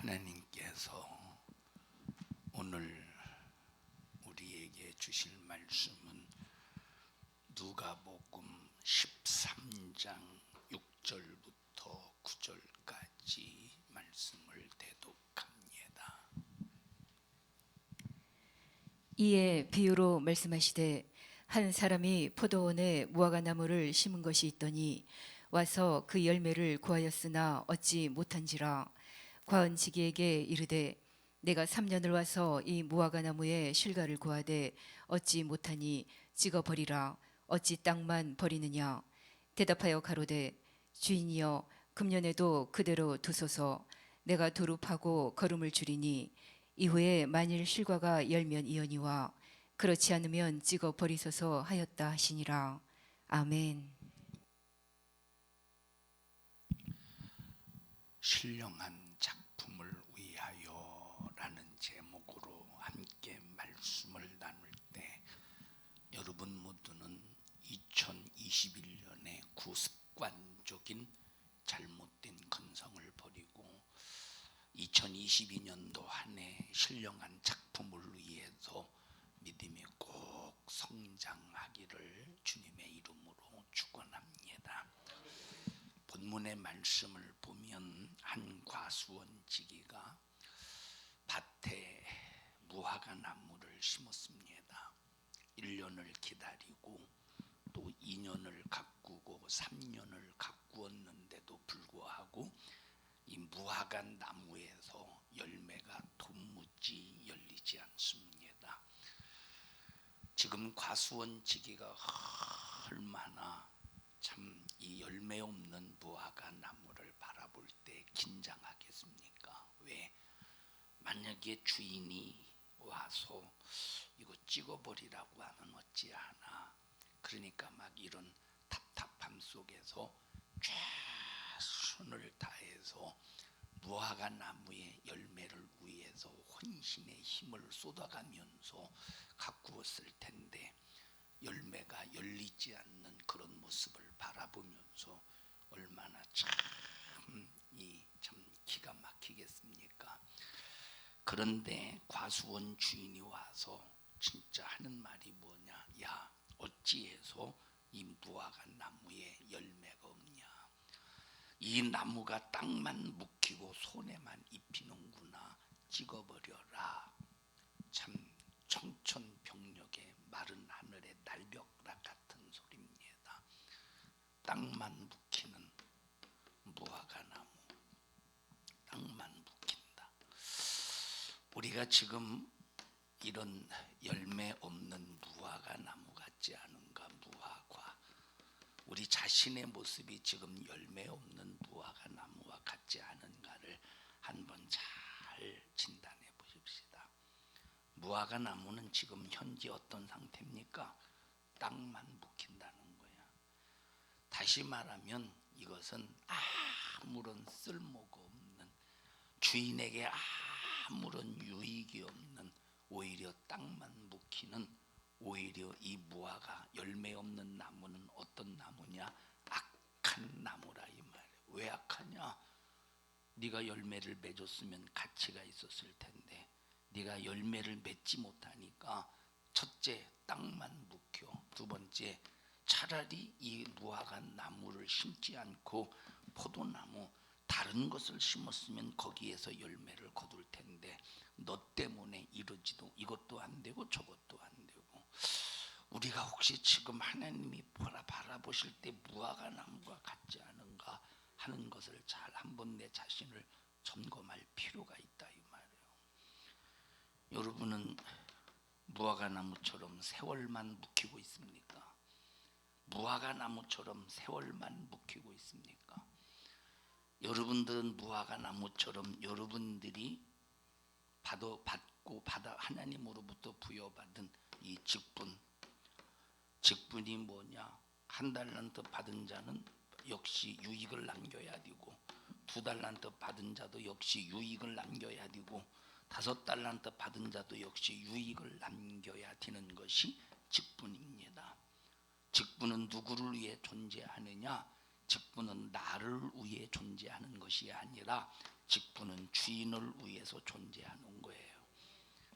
하나님께서 오늘 우리에게 주실 말씀은 누가복음 13장 6절부터 9절까지 말씀을 대독합니다. 이에 비유로 말씀하시되 한 사람이 포도원에 무화과 나무를 심은 것이 있더니 와서 그 열매를 구하였으나 얻지 못한지라. 과은지기에게 이르되 내가 3년을 와서 이 무화과 나무에 실과를 구하되 얻지 못하니 찍어 버리라. 어찌 땅만 버리느냐. 대답하여 가로되 주인이여 금년에도 그대로 두소서. 내가 두루 파고 거름을 줄이니 이후에 만일 실과가 열면 이언이와 그렇지 않으면 찍어 버리소서 하였다 하시니라. 아멘. 신령한 작품을 위하여라는 제목으로 함께 말씀을 나눌 때 여러분 모두는 2021년의 구습관적인 잘못된 근성을 버리고 2022년도 한 해 신령한 작품을 위해서 믿음이 꼭 성장하기를 주님의 이름으로 축원합니다. 본문의 말씀을 보면 한 과수원지기가 밭에 무화과 나무를 심었습니다. 1년을 기다리고 또 2년을 가꾸고 3년을 가꾸었는데도 불구하고 이 무화과 나무에서 열매가 도무지 열리지 않습니다. 지금 과수원지기가 얼마나 참 이 열매 없는 무화과 나무를 바라볼 때 긴장하겠습니까? 왜? 만약에 주인이 와서 이거 찍어버리라고 하면 어찌하나. 그러니까 막 이런 답답함 속에서 최선을 다해서 무화과 나무의 열매를 위해서 혼신의 힘을 쏟아가면서 가꾸었을 텐데 열매가 열리지 않는 그런 모습을 바라보면서 얼마나 참 기가 막히겠습니까? 그런데 과수원 주인이 와서 진짜 하는 말이 뭐냐? 야, 어찌해서 이 무화과 나무에 열매가 없냐? 이 나무가 땅만 묵히고 손에만 입히는구나. 찍어버려라. 참 청천벽력의 마른 하늘의 날벼락 같은 소리입니다. 땅만 묵히는 무화과 나무, 땅만 묵힌다. 우리가 지금 이런 열매 없는 무화과 나무 같지 않은가? 무화과, 우리 자신의 모습이 지금 열매 없는 무화과 나무와 같지 않은가를 한번 잘 진단해 보십시다. 무화과 나무는 지금 현재 어떤 상태입니까? 땅만 묵힌다는 거야. 다시 말하면 이것은 아무런 쓸모가 없는, 주인에게 아무런 유익이 없는, 오히려 땅만 묵히는, 오히려 이 무화과 열매 없는 나무는 어떤 나무냐? 악한 나무라 이 말이에요. 왜 악하냐? 네가 열매를 맺었으면 가치가 있었을 텐데 네가 열매를 맺지 못하니까 첫째 땅만 묵혀, 두 번째 차라리 이 무화과 나무를 심지 않고 포도나무 다른 것을 심었으면 거기에서 열매를 거둘 텐데 너 때문에 이러지도 이것도 안 되고 저것도 안 되고. 우리가 혹시 지금 하나님이 바라보실 때 무화과 나무가 같지 않은가 하는 것을 잘 한번 내 자신을 점검할 필요가 있다 이 말이에요. 여러분은 무화과 나무처럼 세월만 묵히고 있습니까? 무화과 나무처럼 세월만 묵히고 있습니까? 여러분들은 무화과 나무처럼 여러분들이 받고 하나님으로부터 부여받은 이 직분이 뭐냐? 한 달란트 받은 자는 역시 유익을 남겨야 되고, 2달란트 받은 자도 역시 유익을 남겨야 되고, 5달란트 받은 자도 역시 유익을 남겨야 되는 것이 직분입니다. 직분은 누구를 위해 존재하느냐? 직분은 나를 위해 존재하는 것이 아니라 직분은 주인을 위해서 존재하는 거예요.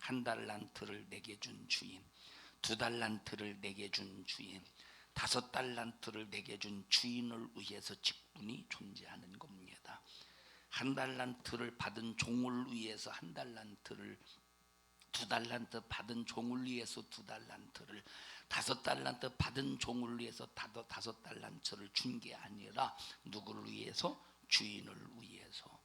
1달란트를 내게 준 주인, 2달란트를 내게 준 주인, 5달란트를 내게 준 주인을 위해서 직분이 존재하는 겁니다. 1달란트를 받은 종을 위해서 1달란트를, 2달란트 받은 종을 위해서 2달란트를, 5달란트 받은 종을 위해서 5달란트를 준 게 아니라 누구를 위해서? 주인을 위해서.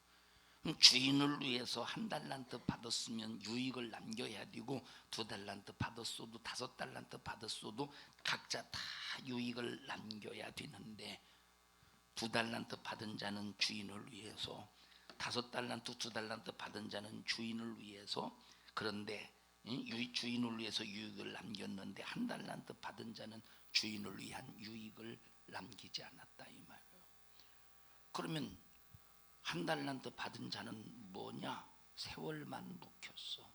주인을 위해서 1달란트 받았으면 유익을 남겨야 되고, 2달란트 받았어도 5달란트 받았어도 각자 다 유익을 남겨야 되는데, 2달란트 받은 자는 주인을 위해서, 5달란트 2달란트 받은 자는 주인을 위해서, 그런데 주인을 위해서 유익을 남겼는데 1달란트 받은 자는 주인을 위한 유익을 남기지 않았다 이 말이에요. 그러면 1달란트 받은 자는 뭐냐? 세월만 묵혔어.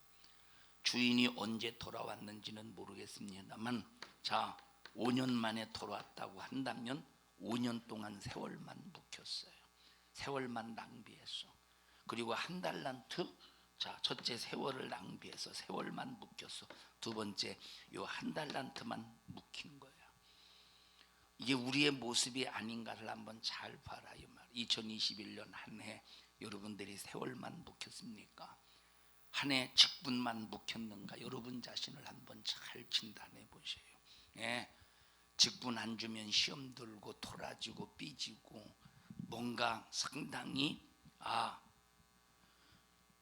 주인이 언제 돌아왔는지는 모르겠습니다만, 자 5년 만에 돌아왔다고 한다면 5년 동안 세월만 묵혔어요. 세월만 낭비했어. 그리고 1달란트, 자 첫째 세월을 낭비해서 세월만 묵혔어. 두 번째 요 1달란트만 묵힌 거야. 이게 우리의 모습이 아닌가를 한번 잘 봐라 이 말. 2021년 한 해 여러분들이 세월만 묵혔습니까? 한 해 직분만 묵혔는가? 여러분 자신을 한번 잘 진단해 보세요. 예, 직분 안 주면 시험 들고 돌아지고 삐지고 뭔가 상당히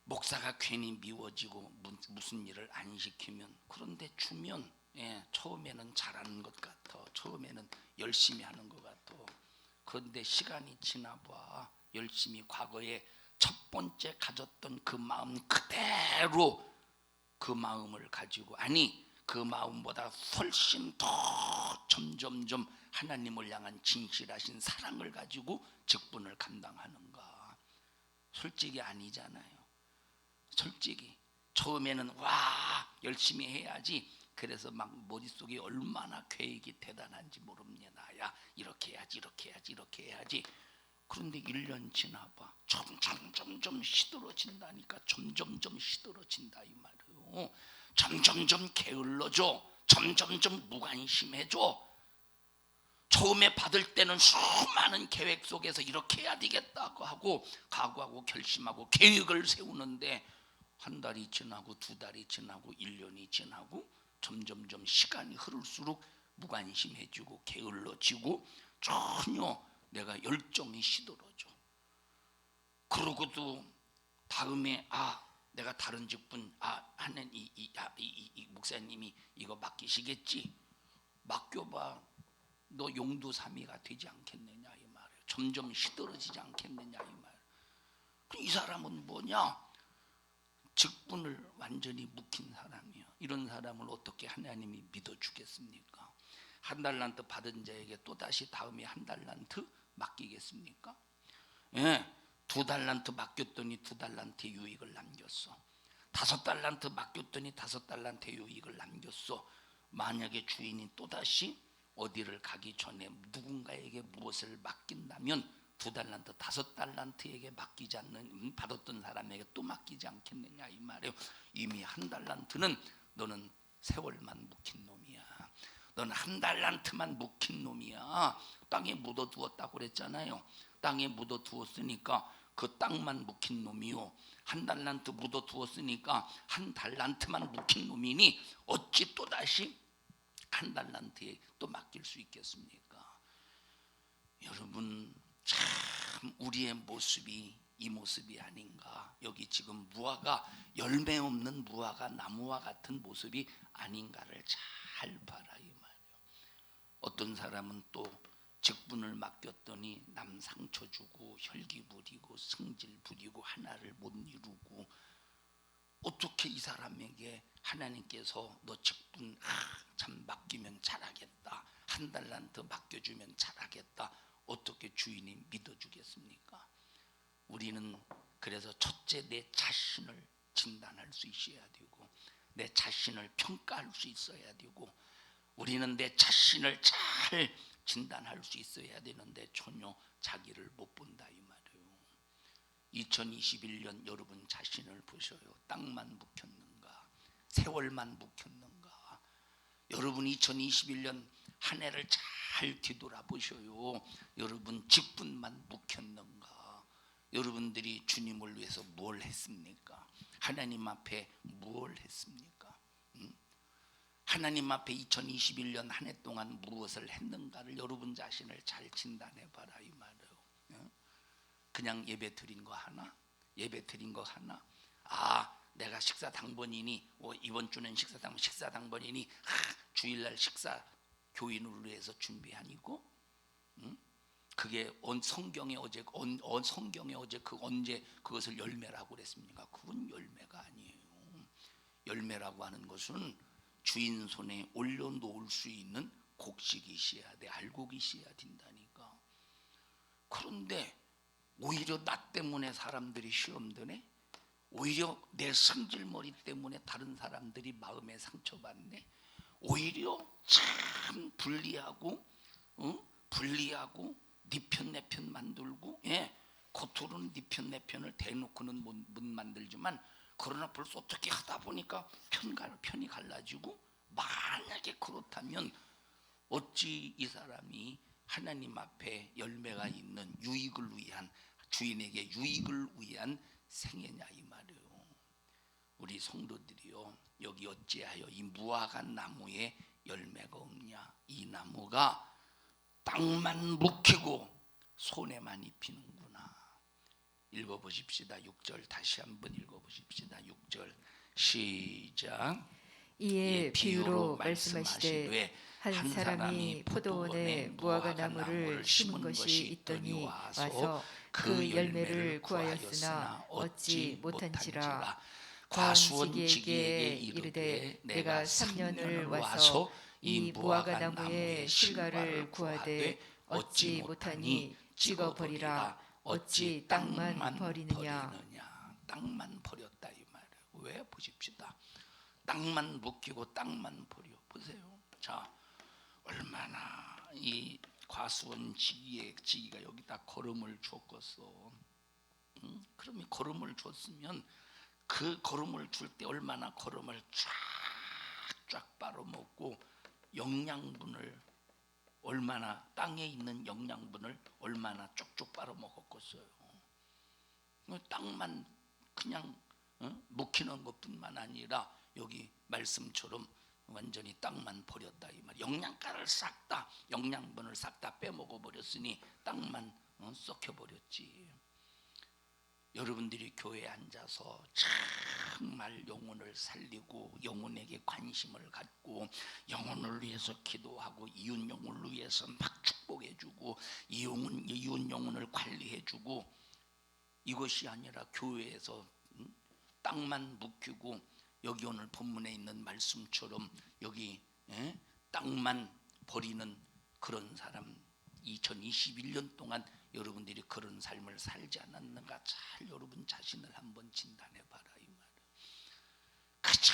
목사가 괜히 미워지고 무슨 일을 안 시키면, 그런데 주면 처음에는 잘하는 것 같아. 처음에는 열심히 하는 것 같아. 그런데 시간이 지나봐 열심히 과거에 첫 번째 가졌던 그 마음 그대로 그 마음을 가지고, 아니 그 마음보다 훨씬 더 점점점 하나님을 향한 진실하신 사랑을 가지고 직분을 감당하는가? 솔직히 아니잖아요. 솔직히 처음에는 와 열심히 해야지, 그래서 막 머릿속에 얼마나 계획이 대단한지 모릅니다. 야 이렇게 해야지 이렇게 해야지 이렇게 해야지. 그런데 1년 지나봐 점점 시들어진다니까. 점점점 시들어진다 이 말이에요. 점점점 게을러져. 점점점 무관심해져. 처음에 받을 때는 수많은 계획 속에서 이렇게 해야 되겠다고 하고 각오하고 결심하고 계획을 세우는데, 한 달이 지나고 2달이 지나고 1년이 지나고 점점점 시간이 흐를수록 무관심해지고 게을러지고 전혀 내가 열정이 시들어져. 그러고도 다음에 내가 다른 직분 하는 이 목사님이 이거 맡기시겠지? 맡겨봐. 너 용두사미가 되지 않겠느냐 이 말이에요. 점점 시들어지지 않겠느냐 이 말. 이 사람은 뭐냐? 직분을 완전히 묵힌 사람이에요. 이런 사람을 어떻게 하나님이 믿어주겠습니까? 1달란트 받은 자에게 또다시 다음에 1달란트 맡기겠습니까? 예, 2달란트 맡겼더니 2달란트의 유익을 남겼어. 5달란트 맡겼더니 5달란트의 유익을 남겼어. 만약에 주인이 또다시 어디를 가기 전에 누군가에게 무엇을 맡긴다면 2달란트, 5달란트에게 맡기지 않는 받았던 사람에게 또 맡기지 않겠느냐 이 말이에요. 이미 1달란트는 너는 세월만 묵힌 놈이야. 너는 1달란트만 묵힌 놈이야. 땅에 묻어두었다고 그랬잖아요. 땅에 묻어두었으니까 그 땅만 묵힌 놈이요. 1달란트 묻어두었으니까 1달란트만 묵힌 놈이니 어찌 또다시 1달란트에 또 맡길 수 있겠습니까? 여러분 참 우리의 모습이 이 모습이 아닌가. 여기 지금 무화과 열매 없는 무화과 나무와 같은 모습이 아닌가를 잘 봐라 이 말이에요. 어떤 사람은 또 직분을 맡겼더니 남 상처 주고 혈기 부리고 승질 부리고 하나를 못 이루고, 어떻게 이 사람에게 하나님께서 너 직분 참 맡기면 잘하겠다, 1달란트 맡겨주면 잘하겠다, 어떻게 주인이 믿어주겠습니까? 우리는 그래서 첫째 내 자신을 진단할 수 있어야 되고, 내 자신을 평가할 수 있어야 되고, 우리는 내 자신을 잘 진단할 수 있어야 되는데 전혀 자기를 못 본다 이 말이에요. 2021년 여러분 자신을 보셔요. 땅만 묵혔는가? 세월만 묵혔는가? 여러분 2021년 한 해를 잘 뒤돌아보셔요. 여러분 직분만 묵혔는가? 여러분들이 주님을 위해서 뭘 했습니까? 하나님 앞에 뭘 했습니까? 하나님 앞에 2021년 한 해 동안 무엇을 했는가를 여러분 자신을 잘 진단해 봐라 이 말이에요. 그냥 예배 드린 거 하나? 예배 드린 거 하나? 내가 식사 당번이니 이번 주는 식사 당번이니 주일날 식사 교인을 위해서 준비하니고 그게 성경에 어제 언제 그것을 열매라고 그랬습니까? 그건 열매가 아니에요. 열매라고 하는 것은 주인 손에 올려놓을 수 있는 곡식이셔야 돼. 알고 계셔야 된다니까. 그런데 오히려 나 때문에 사람들이 시험 드네. 오히려 내 성질머리 때문에 다른 사람들이 마음에 상처받네. 오히려 참 불리하고 네 편 내 편 만들고 겉으로는 네 편 내 편을 대놓고는 못 만들지만 그러나 벌써 어떻게 하다 보니까 편이 갈라지고 만약에 그렇다면 어찌 이 사람이 하나님 앞에 열매가 있는 유익을 위한 주인에게 유익을 위한 생애냐 이 말이에요. 우리 성도들이요 여기 어찌하여 이 무화과 나무에 열매가 없냐? 이 나무가 땅만 묵히고 손에만 입히는구나. 읽어보십시다. 6절 다시 한번 읽어보십시다. 6절 시작. 이에 비유로 말씀하시되 한 사람이 포도원에 무화과 나무를 심은 것이 있더니 와서 그 열매를 구하였으나 얻지 못한지라. 과수원지기에게 이르되 내가 3년을 와서 이 무화과 나무의 실과를 구하되 얻지 못하니 찍어버리라. 어찌 땅만 버리느냐. 땅만 버렸다 이 말이에요. 왜? 보십시다. 땅만 묵히고 땅만 버려 보세요. 자, 얼마나 이 과수원 지기가 여기다 거름을 줬겠어. 그러면 거름을 줬으면 그 거름을 줄 때 얼마나 거름을 쫙쫙 빨아먹고 영양분을 얼마나 땅에 있는 영양분을 얼마나 쪽쪽 빨아먹었겠어요. 땅만 그냥 묵히는 것뿐만 아니라 여기 말씀처럼 완전히 땅만 버렸다 이 말. 영양가를 싹 다 영양분을 싹 다 빼먹어 버렸으니 땅만 썩혀 버렸지. 여러분들이 교회에 앉아서 정말 영혼을 살리고 영혼에게 관심을 갖고 영혼을 위해서 기도하고 이웃 영혼을 위해서 막 축복해주고 이웃 영혼을 관리해주고 이것이 아니라 교회에서 땅만 묵히고 여기 오늘 본문에 있는 말씀처럼 여기 땅만 버리는 그런 사람 2021년 동안 여러분들이 그런 삶을 살지 않았는가 잘 여러분 자신을 한번 진단해 봐라 이 말이에요. 그저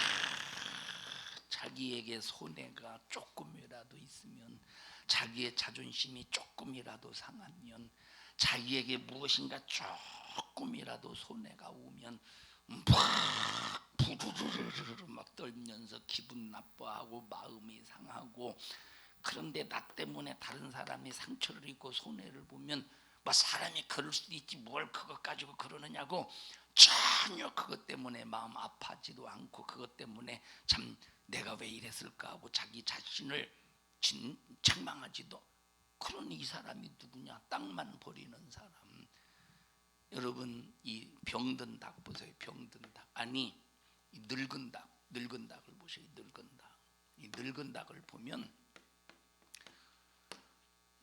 자기에게 손해가 조금이라도 있으면 자기의 자존심이 조금이라도 상하면 자기에게 무엇인가 조금이라도 손해가 오면 막 부르르르르 막 떨면서 기분 나빠하고 마음이 상하고 그런데 나 때문에 다른 사람이 상처를 입고 손해를 보면 뭐 사람이 그럴 수도 있지 뭘 그것 가지고 그러느냐고 전혀 그것 때문에 마음 아파하지도 않고 그것 때문에 참 내가 왜 이랬을까 하고 자기 자신을 책망하지도. 그러니 이 사람이 누구냐? 땅만 버리는 사람. 여러분 이 병든 닭 보세요. 병든 닭 아니 이 늙은 닭을 보세요. 이 늙은 닭을 보면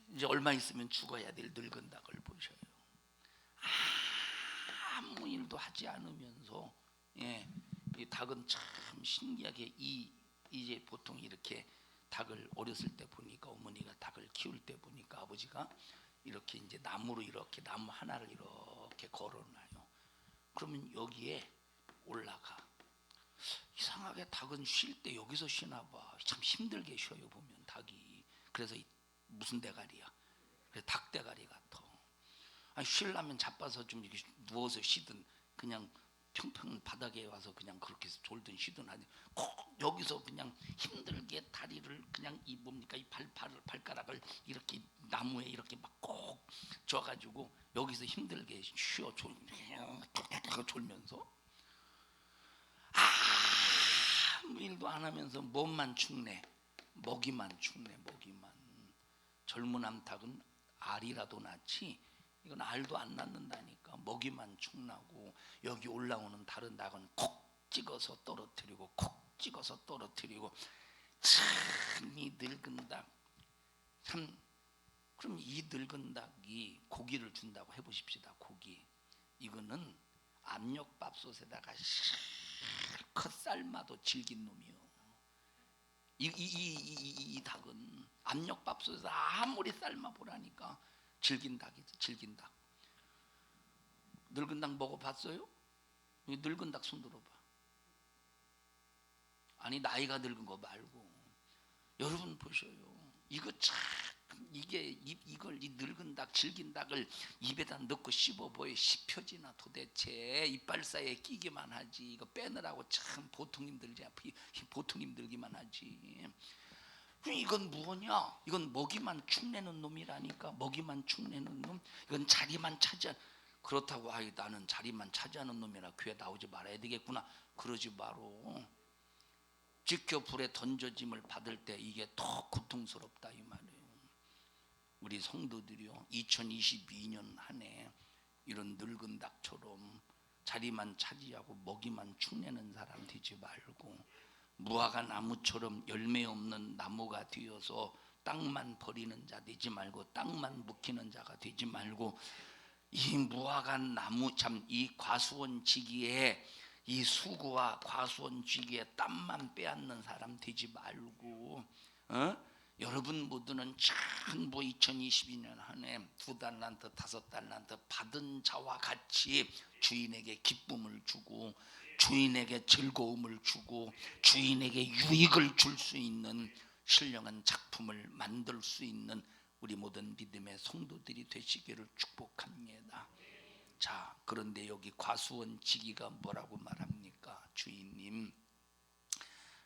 이제 얼마 있으면 죽어야 될 늙은 닭을 보셔요. 아무 일도 하지 않으면서 이 닭은 참 신기하게 이제 보통 이렇게 닭을 어렸을 때 보니까 어머니가 닭을 키울 때 보니까 아버지가 이렇게 이제 나무로 이렇게 나무 하나를 이렇게 걸어놔요. 그러면 여기에 올라가. 이상하게 닭은 쉴 때 여기서 쉬나 봐. 참 힘들게 쉬어요 보면 닭이. 그래서 무슨 대가리야? 그래 닭 대가리 같아. 아니, 쉬려면 자빠서 좀 이렇게 누워서 쉬든 그냥 평평한 바닥에 와서 그냥 그렇게 졸든 쉬든 하지 꼭 여기서 그냥 힘들게 다리를 그냥 이 뭡니까 이 발가락을 이렇게 나무에 이렇게 막 꼭 쪄가지고 여기서 힘들게 쉬어 졸면서 아무 일도 안 하면서 몸만 축내 먹이만 축내 먹이만. 젊은 암탉은 알이라도 낳지 이건 알도 안 낳는다니까. 먹이만 축나고 여기 올라오는 다른 닭은 콕 찍어서 떨어뜨리고 콕 찍어서 떨어뜨리고. 참 이 늙은 닭 참. 그럼 이 늙은 닭이 고기를 준다고 해보십시다. 고기 이거는 압력밥솥에다가 실컷 삶아도 질긴 놈이요. 이 닭은 압력밥솥에서 아무리 삶아 보라니까 질긴 닭이죠. 질긴 닭. 늙은 닭 먹어봤어요? 늙은 닭 손 들어봐. 아니 나이가 늙은 거 말고 여러분 보셔요. 이거 참 이걸 이 늙은 닭 질긴 닭을 입에다 넣고 씹어보여 씹혀지나 도대체. 이빨 사이에 끼기만 하지. 이거 빼느라고 참 보통 힘들기만 하지. 이건 뭐냐? 이건 먹이만 축내는 놈이라니까. 먹이만 축내는 놈. 이건 자리만 차지한. 그렇다고 나는 자리만 차지하는 놈이라 교회 나오지 말아야 되겠구나. 그러지 마로. 지켜 불에 던져짐을 받을 때 이게 더 고통스럽다 이 말이에요. 우리 성도들이요 2022년 한 해 이런 늙은 닭처럼 자리만 차지하고 먹이만 축내는 사람 되지 말고 무화과 나무처럼 열매 없는 나무가 되어서 땅만 버리는 자 되지 말고 땅만 묵히는 자가 되지 말고 이 무화과 나무 참 이 과수원지기에 이 수고와 과수원지기에 땀만 빼앗는 사람 되지 말고 여러분 모두는 전부 2022년 한 해 2달란트 5달란트 받은 자와 같이 주인에게 기쁨을 주고 주인에게 즐거움을 주고 주인에게 유익을 줄 수 있는 신령한 작품을 만들 수 있는 우리 모든 믿음의 성도들이 되시기를 축복합니다. 자, 그런데 여기 과수원지기가 뭐라고 말합니까? 주인님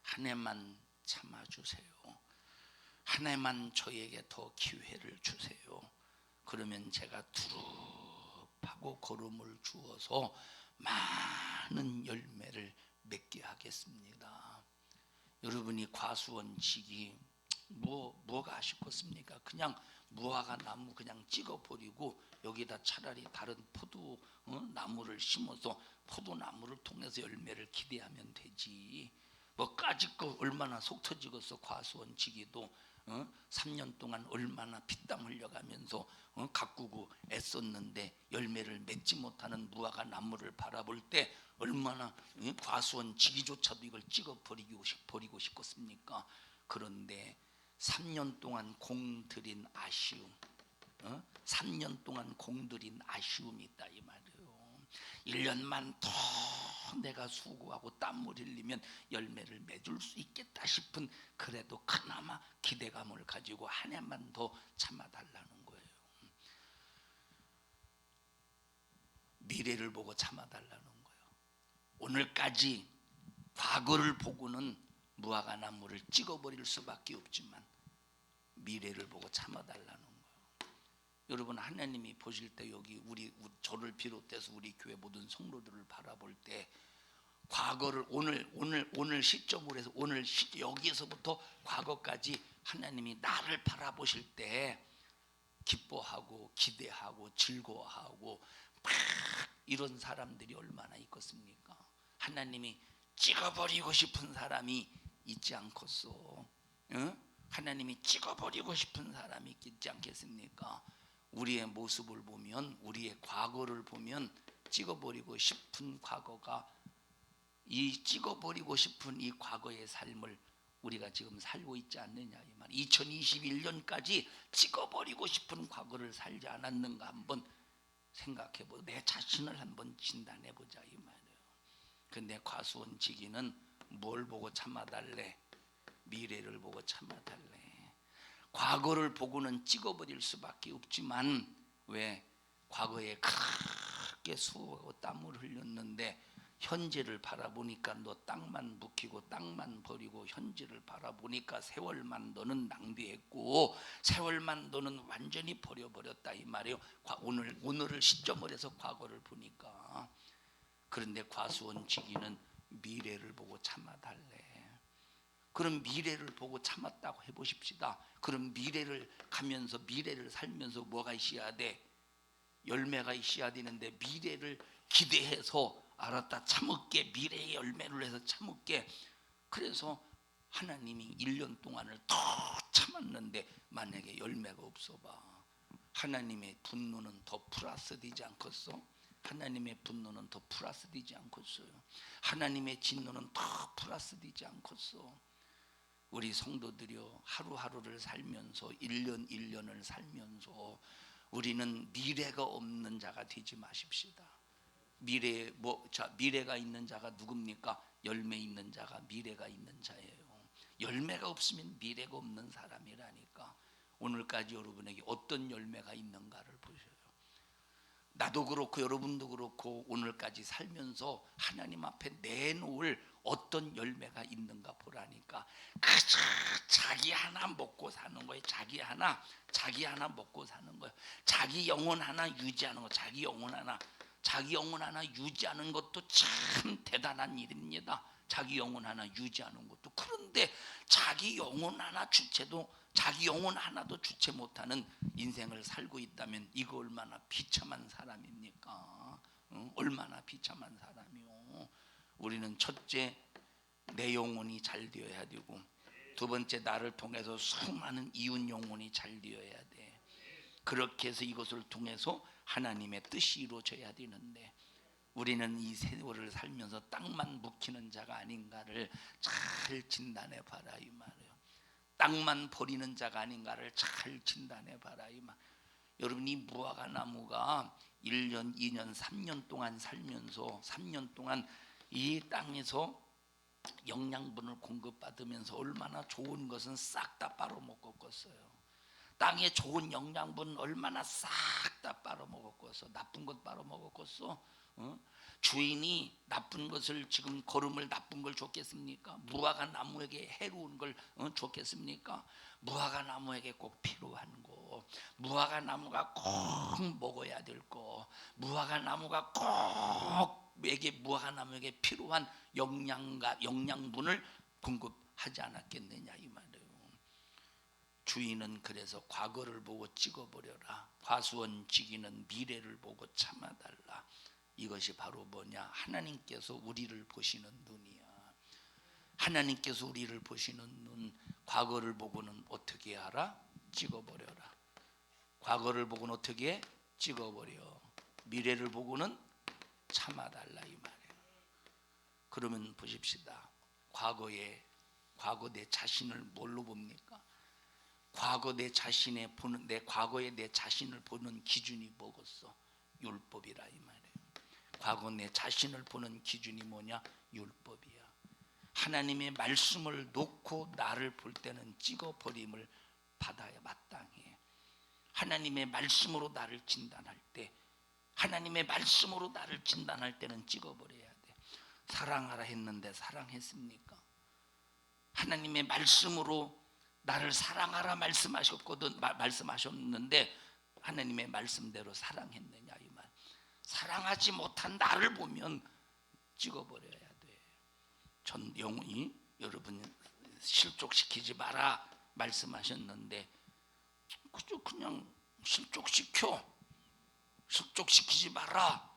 한 해만 참아주세요. 한 해만 저에게 더 기회를 주세요. 그러면 제가 두릅하고 거름을 주어서 많은 열매를 맺게 하겠습니다. 여러분이 과수원지기 뭐가 아쉽겠습니까? 그냥 무화과 나무 그냥 찍어버리고 여기다 차라리 다른 포도 나무를 심어서 포도나무를 통해서 열매를 기대하면 되지. 뭐 까짓 거 얼마나 속 터지겠어. 과수원지기도 3년 동안 얼마나 피땀 흘려가면서 가꾸고 애썼는데 열매를 맺지 못하는 무화과 나무를 바라볼 때 얼마나 과수원지기조차도 이걸 버리고 싶겠습니까? 그런데 3년 동안 공들인 아쉬움, 3년 동안 공들인 아쉬움이 있다 이 말이에요. 1년만 더 내가 수고하고 땀을 흘리면 열매를 맺을 수 있겠다 싶은 그래도 그나마 기대감을 가지고 한 해만 더 참아달라는 거예요. 미래를 보고 참아달라는 거예요. 오늘까지 과거를 보고는 무화과 나무를 찍어버릴 수밖에 없지만 미래를 보고 참아달라는 거예요. 여러분 하나님이 보실 때 여기 저를 비롯해서 우리 교회 모든 성도들을 바라볼 때 과거를 오늘 시점으로 해서 여기에서부터 과거까지 하나님이 나를 바라보실 때 기뻐하고 기대하고 즐거워하고 막 이런 사람들이 얼마나 있겠습니까? 하나님이 찍어버리고 싶은 사람이 있지 않겠소? 하나님이 찍어버리고 싶은 사람이 있지 않겠습니까? 우리의 모습을 보면 우리의 과거를 보면 찍어버리고 싶은 과거가 이 찍어버리고 싶은 이 과거의 삶을 우리가 지금 살고 있지 않느냐 이 말. 2021년까지 찍어버리고 싶은 과거를 살지 않았는가 한번 생각해보고 내 자신을 한번 진단해보자 이 말이에요. 근데 과수원지기는 뭘 보고 참아달래? 미래를 보고 참아달래. 과거를 보고는 찍어버릴 수밖에 없지만 왜? 과거에 그렇게 수고하고 땀을 흘렸는데 현재를 바라보니까 너 땅만 묵히고 땅만 버리고 현재를 바라보니까 세월만 너는 낭비했고 세월만 너는 완전히 버려버렸다 이 말이에요. 오늘을 시점을 해서 과거를 보니까. 그런데 과수원지기는 미래를 보고 참아달래. 그럼 미래를 보고 참았다고 해보십시다. 그럼 미래를 가면서 미래를 살면서 뭐가 있어야 돼? 열매가 있어야 되는데 미래를 기대해서 알았다 참을게, 미래의 열매를 해서 참을게. 그래서 하나님이 1년 동안을 더 참았는데 만약에 열매가 없어 봐, 하나님의 분노는 더 플러스 되지 않겠어? 하나님의 분노는 더 플러스 되지 않겠어요? 하나님의 진노는 더 플러스 되지 않겠어? 우리 성도들이요, 하루하루를 살면서 1년 1년을 살면서 우리는 미래가 없는 자가 되지 마십시다. 미래가 있는 자가 누굽니까? 열매 있는 자가 미래가 있는 자예요. 열매가 없으면 미래가 없는 사람이라니까. 오늘까지 여러분에게 어떤 열매가 있는가를 보셔요. 나도 그렇고 여러분도 그렇고 오늘까지 살면서 하나님 앞에 내놓을 어떤 열매가 있는가 보라니까. 그저 자기 하나 먹고 사는 거예요. 자기 하나 먹고 사는 거예요. 자기 영혼 하나 유지하는 거. 자기 영혼 하나 유지하는 것도 참 대단한 일입니다. 자기 영혼 하나 유지하는 것도. 그런데 자기 영혼 하나도 주체 못하는 인생을 살고 있다면 이거 얼마나 비참한 사람입니까? 얼마나 비참한 사람이요. 우리는 첫째, 내 영혼이 잘 되어야 되고, 두 번째, 나를 통해서 수많은 이웃 영혼이 잘 되어야 돼. 그렇게 해서 이것을 통해서 하나님의 뜻이 이루어져야 되는데 우리는 이 세월을 살면서 땅만 묵히는 자가 아닌가를 잘 진단해 봐라 이 말이에요. 땅만 버리는 자가 아닌가를 잘 진단해 봐라 이 말. 여러분, 이 무화과 나무가 1년, 2년, 3년 동안 살면서 3년 동안 이 땅에서 영양분을 공급받으면서 얼마나 좋은 것은 싹 다 빨아먹었겠어요. 땅에 좋은 영양분 얼마나 싹 다 빨아먹었겠어. 나쁜 것 빨아먹었겠어. 주인이 나쁜 것을 지금 거름을 나쁜 걸 줬겠습니까? 무화과 나무에게 해로운 걸 줬겠습니까? 무화과 나무에게 꼭 필요한 거, 무화과 나무가 꼭 먹어야 될 거, 무화과 나무가 꼭 무화과 나무에게 필요한 영양분을 공급하지 않았겠느냐 이 말이에요. 주인은 그래서 과거를 보고 찍어버려라. 과수원지기는 미래를 보고 참아달라. 이것이 바로 뭐냐? 하나님께서 우리를 보시는 눈이야. 하나님께서 우리를 보시는 눈. 과거를 보고는 어떻게 하라? 찍어버려라. 과거를 보고는 어떻게 해? 찍어버려. 미래를 보고는 참아달라 이 말이에요. 그러면 보십시다. 과거 내 자신을 뭘로 봅니까? 과거에 내 자신을 보는 기준이 뭐겠어? 율법이라 이 말이에요. 과거 내 자신을 보는 기준이 뭐냐? 율법이야. 하나님의 말씀을 놓고 나를 볼 때는 찍어버림을 받아야 마땅해. 하나님의 말씀으로 나를 진단할 때는 찍어버려야 돼. 사랑하라 했는데 사랑했습니까? 하나님의 말씀으로 나를 사랑하라 말씀하셨는데 하나님의 말씀대로 사랑했느냐 이 말. 사랑하지 못한 나를 보면 찍어버려야 돼. 전 영혼이 여러분 실족시키지 마라 말씀하셨는데 그냥 실족시키지 마라.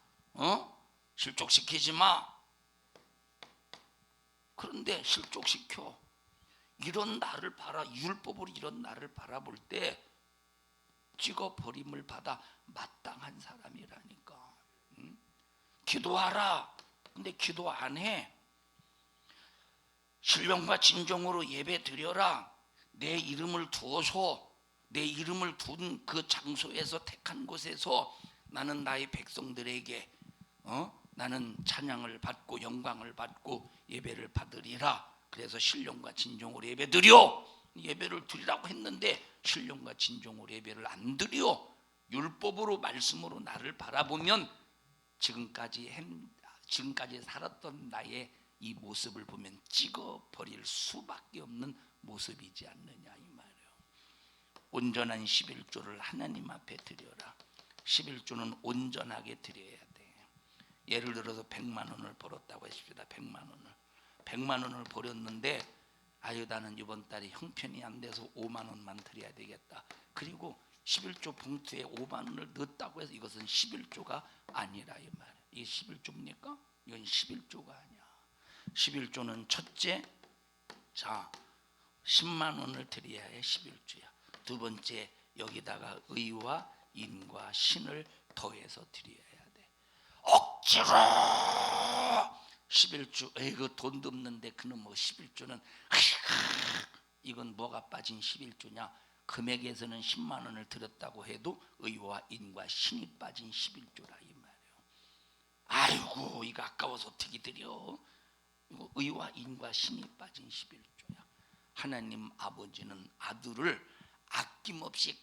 실족시키지 마. 그런데 실족시켜. 이런 나를 율법으로 이런 나를 바라볼 때 찍어버림을 받아 마땅한 사람이라니까. 기도하라. 근데 기도 안 해. 신령과 진정으로 예배 드려라. 내 이름을 두어서 내 이름을 둔 그 장소에서 택한 곳에서 나는 나의 백성들에게 나는 찬양을 받고 영광을 받고 예배를 받으리라. 그래서 신령과 진정으로 예배를 드리라고 했는데 신령과 진정으로 예배를 안 드려. 율법으로 말씀으로 나를 바라보면 지금까지 살았던 나의 이 모습을 보면 찍어버릴 수밖에 없는 모습이지 않느냐 이 말이에요. 온전한 11조를 하나님 앞에 드려라. 11조는 온전하게 드려야 돼. 예를 들어서 100만 원을 벌었다고 했습니다. 100만 원을 벌었는데 아유 나는 이번 달에 형편이 안 돼서 5만 원만 드려야 되겠다. 그리고 11조 봉투에 5만 원을 넣었다고 해서 이것은 11조가 아니라 이 말이에요. 이게 11조입니까? 이건 11조가 아니야. 11조는 첫째, 자 10만 원을 드려야 해 11조야. 두 번째, 여기다가 의와 인과 신을 더해서 드려야 돼. 억지로 11조, 이거 돈도 없는데 그놈 뭐 11조는 이건 뭐가 빠진 11조냐? 금액에서는 10만 원을 드렸다고 해도 의와 인과 신이 빠진 11조라 이 말이에요. 아이고 이거 아까워서 어떻게 드려? 이거 의와 인과 신이 빠진 11조야. 하나님 아버지는 아들을 아낌없이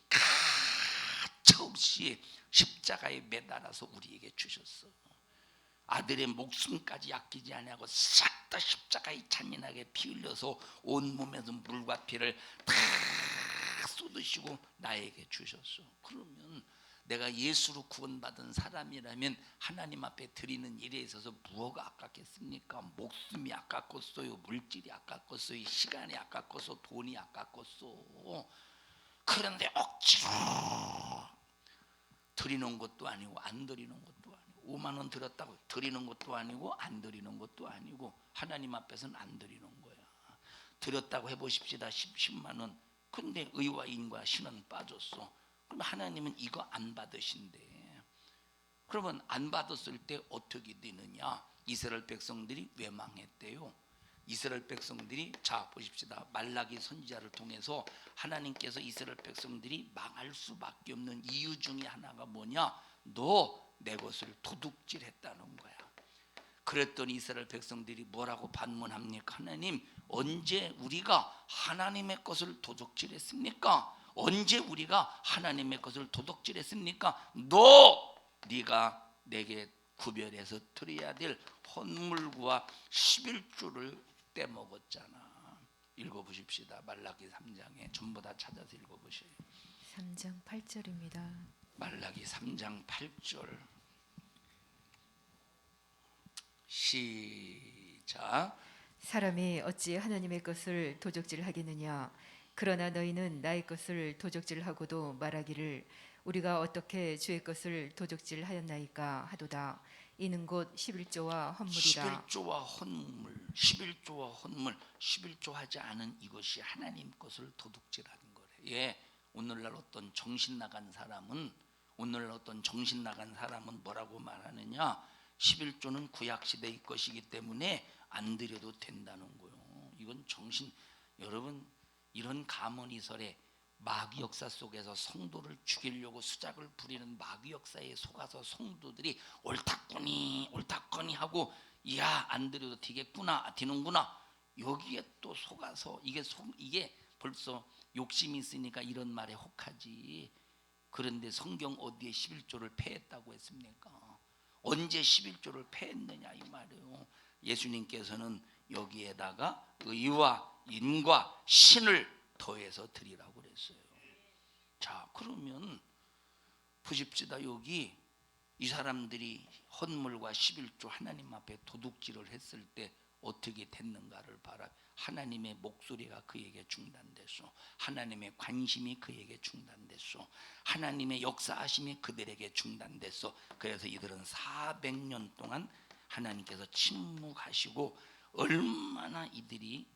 가차없이 십자가에 매달아서 우리에게 주셨어. 아들의 목숨까지 아끼지 아니하고 싹 다 십자가에 잔인하게 피 흘려서 온몸에서 물과 피를 다 쏟으시고 나에게 주셨어. 그러면 내가 예수로 구원받은 사람이라면 하나님 앞에 드리는 일에 있어서 무엇가 아깝겠습니까? 목숨이 아깝겠어요? 물질이 아깝겠어요? 시간이 아깝겠어? 돈이 아깝겠어? 그런데 억지로 드리는 것도 아니고 안 드리는 것도 아니고 5만 원 드렸다고 드리는 것도 아니고 안 드리는 것도 아니고 하나님 앞에서는 안 드리는 거야. 드렸다고 해보십시다. 10만 원. 근데 의와 인과 신은 빠졌어. 그럼 하나님은 이거 안 받으신대. 그러면 안 받았을 때 어떻게 되느냐? 이스라엘 백성들이 왜 망했대요? 이스라엘 백성들이 자 보십시다. 말라기 선지자를 통해서 하나님께서 이스라엘 백성들이 망할 수밖에 없는 이유 중에 하나가 뭐냐? 너 내 것을 도둑질했다는 거야. 그랬더니 이스라엘 백성들이 뭐라고 반문합니까? 하나님, 언제 우리가 하나님의 것을 도둑질했습니까? 언제 우리가 하나님의 것을 도둑질했습니까? 네가 내게 구별해서 드려야 될 헌물과 11조를 떼먹었잖아. 읽어보십시다. 말라기 3장에 전부 다 찾아서 읽어보세요. 3장 8절입니다. 말라기 3장 8절 시작. 사람이 어찌 하나님의 것을 도적질하겠느냐? 그러나 너희는 나의 것을 도적질하고도 말하기를 우리가 어떻게 주의 것을 도적질하였나이까 하도다. 이는 곧 11조와 헌물이라. 11조와 헌물, 11조 하지 않은 이것이 하나님 것을 도둑질하는 거래. 예, 오늘날 어떤 정신 나간 사람은 뭐라고 말하느냐? 11조는 구약 시대의 것이기 때문에 안 드려도 된다는 거예요. 이건 여러분 이런 가문이설에 마귀 역사 속에서 성도를 죽이려고 수작을 부리는 마귀 역사에 속아서 성도들이 옳다거니 하고 야 안 드려도 되는구나 여기에 또 속아서 이게 벌써 욕심이 있으니까 이런 말에 혹하지. 그런데 성경 어디에 11조를 폐했다고 했습니까? 언제 11조를 폐했느냐 이 말이에요. 예수님께서는 여기에다가 의와 인과 신을 더해서 드리라고 그랬어요. 자, 그러면 보십시다. 여기 이 사람들이 헌물과 11조 하나님 앞에 도둑질을 했을 때 어떻게 됐는가를 봐라. 하나님의 목소리가 그에게 중단됐어. 하나님의 관심이 그에게 중단됐어. 하나님의 역사하심이 그들에게 중단됐어. 그래서 이들은 400년 동안 하나님께서 침묵하시고 얼마나 이들이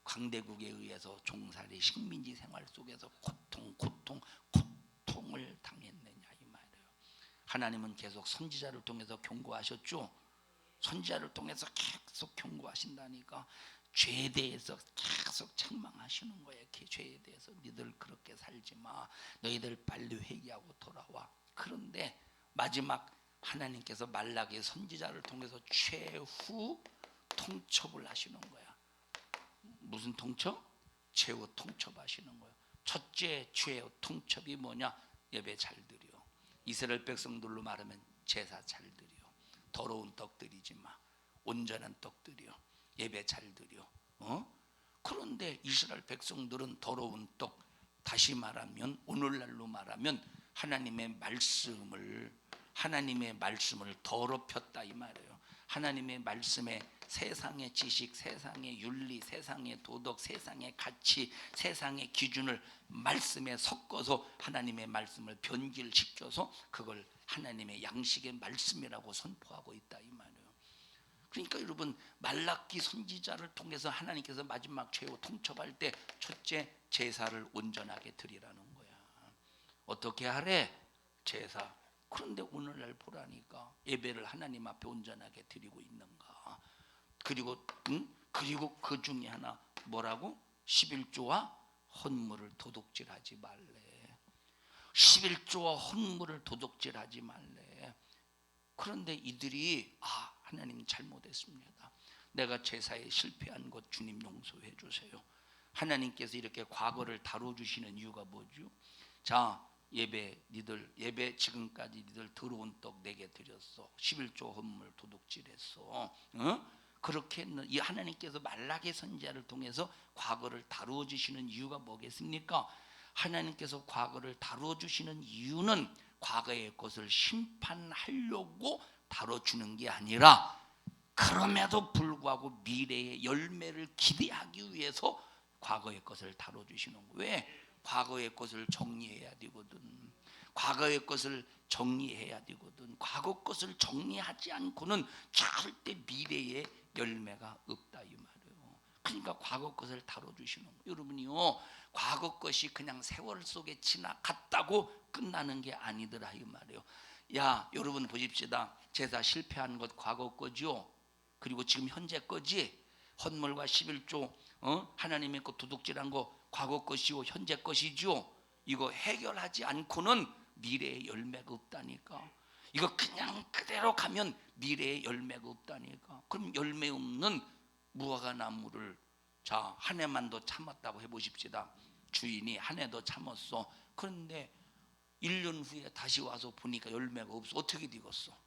강대국에 의해서 종살이 식민지 생활 속에서 고통을 당했느냐 이 말이에요. 하나님은 계속 선지자를 통해서 경고하셨죠. 선지자를 통해서 계속 경고하신다니까. 죄에 대해서 계속 책망하시는 거예요. 죄에 대해서 너희들 그렇게 살지 마. 너희들 빨리 회개하고 돌아와. 그런데 마지막 하나님께서 말라기 선지자를 통해서 최후 통첩을 하시는 거야. 무슨 통첩? 최후 통첩하시는 거예요. 첫째 최후 통첩이 뭐냐? 예배 잘 드려. 이스라엘 백성들로 말하면 제사 잘 드려. 더러운 떡 드리지 마. 온전한 떡 드려. 예배 잘 드려. 그런데 이스라엘 백성들은 더러운 떡, 다시 말하면 오늘날로 말하면 하나님의 말씀을 더럽혔다 이 말이에요. 하나님의 말씀에 세상의 지식, 세상의 윤리, 세상의 도덕, 세상의 가치, 세상의 기준을 말씀에 섞어서 하나님의 말씀을 변질시켜서 그걸 하나님의 양식의 말씀이라고 선포하고 있다 이 말이에요. 그러니까 여러분, 말라기 선지자를 통해서 하나님께서 마지막 최후 통첩할 때 첫째, 제사를 온전하게 드리라는 거야. 어떻게 하래? 제사. 그런데 오늘날 보라니까 예배를 하나님 앞에 온전하게 드리고 있는가? 그리고 그 중에 하나 뭐라고? 11조와 헌물을 도둑질하지 말래. 11조와 헌물을 도둑질하지 말래. 그런데 이들이 하나님 잘못했습니다. 내가 제사에 실패한 것 주님 용서해 주세요. 하나님께서 이렇게 과거를 다뤄주시는 이유가 뭐죠? 자, 예배 지금까지 니들 더러운 떡 내게 드렸어. 11조 헌물 도둑질했어. 그렇게 이 하나님께서 말라기 선지자를 통해서 과거를 다루어 주시는 이유가 뭐겠습니까? 하나님께서 과거를 다루어 주시는 이유는 과거의 것을 심판하려고 다뤄주는 게 아니라 그럼에도 불구하고 미래의 열매를 기대하기 위해서 과거의 것을 다뤄주시는 거예요. 왜? 과거의 것을 정리해야 되거든. 과거의 것을 정리해야 되거든. 과거 것을 정리하지 않고는 절대 미래의 열매가 없다 이 말이에요. 그러니까 과거 것을 다뤄주시는 거예요. 여러분이요, 과거 것이 그냥 세월 속에 지나갔다고 끝나는 게 아니더라 이 말이에요. 야, 여러분 보십시다. 제사 실패한 것 과거 거죠. 그리고 지금 현재 거지. 헌물과 11조 하나님의 것 도둑질한 거 과거 것이고 현재 것이죠. 이거 해결하지 않고는 미래의 열매가 없다니까. 이거 그냥 그대로 가면 미래의 열매가 없다니까. 그럼 열매 없는 무화과 나무를 자, 한 해만 더 참았다고 해보십시다. 주인이 한 해 더 참았어. 그런데 1년 후에 다시 와서 보니까 열매가 없어. 어떻게 되겠어?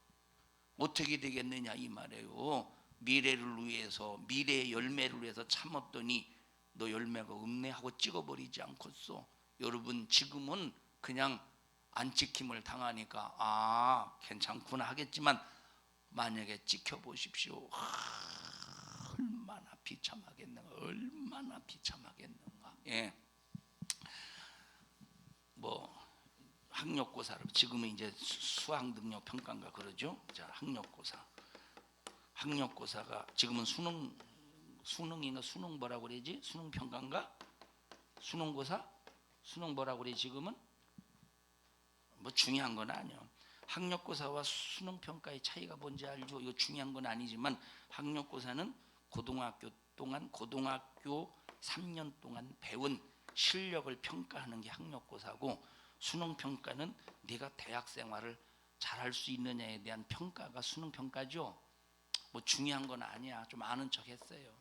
어떻게 되겠느냐 이 말이에요. 미래를 위해서, 미래의 열매를 위해서 참았더니 너 열매가 없네 하고 찍어버리지 않겠어. 여러분, 지금은 그냥 안 찍힘을 당하니까 괜찮구나 하겠지만 만약에 찍혀보십시오. 얼마나 비참하겠는가. 얼마나 비참하겠는가. 예. 뭐 학력고사를 지금은 이제 수학 능력 평가인가 그러죠. 자, 학력고사가 지금은 수능인가 수능 뭐라고 그러지? 수능 평가인가? 수능고사? 수능 뭐라고 그래? 지금은 뭐 중요한 건 아니에요. 학력고사와 수능 평가의 차이가 뭔지 알죠? 이거 중요한 건 아니지만 학력고사는 고등학교 3년 동안 배운 실력을 평가하는 게 학력고사고, 수능 평가는 네가 대학 생활을 잘할 수 있느냐에 대한 평가가 수능 평가죠. 뭐 중요한 건 아니야. 좀 아는 척 했어요.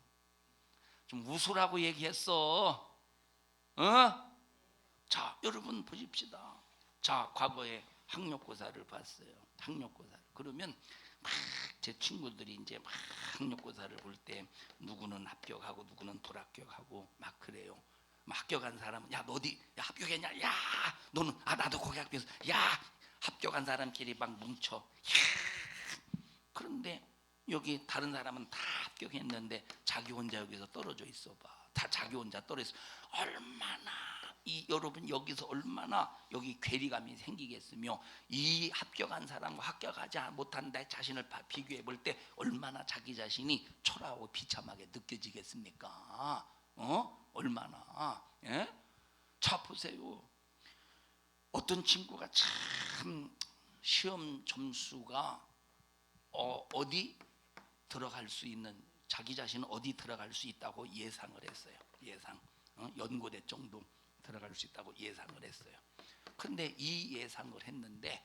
좀 웃으라고 얘기했어. 자, 여러분 보십시다. 자, 과거에 학력고사를 봤어요. 학력고사를. 그러면 막 제 친구들이 이제 막 학력고사를 볼 때 누구는 합격하고 누구는 불합격하고 막 그래요. 막 합격한 사람은 야, 너 어디 야, 합격했냐? 야, 너는 나도 거기 합격했어. 야, 합격한 사람끼리 막 뭉쳐. 야. 그런데 여기 다른 사람은 다 합격했는데 자기 혼자 여기서 떨어져 있어 봐. 다 자기 혼자 떨어져 있어. 얼마나 여러분 여기서 얼마나 여기 괴리감이 생기겠으며, 이 합격한 사람과 합격하지 못한 내 자신을 비교해 볼 때 얼마나 자기 자신이 초라하고 비참하게 느껴지겠습니까? 얼마나. 예? 자, 보세요. 어떤 친구가 참 시험 점수가 어디 들어갈 수 있는, 자기 자신은 어디 들어갈 수 있다고 예상을 했어요. 예상. 연고대 정도 들어갈 수 있다고 예상을 했어요. 그런데 이 예상을 했는데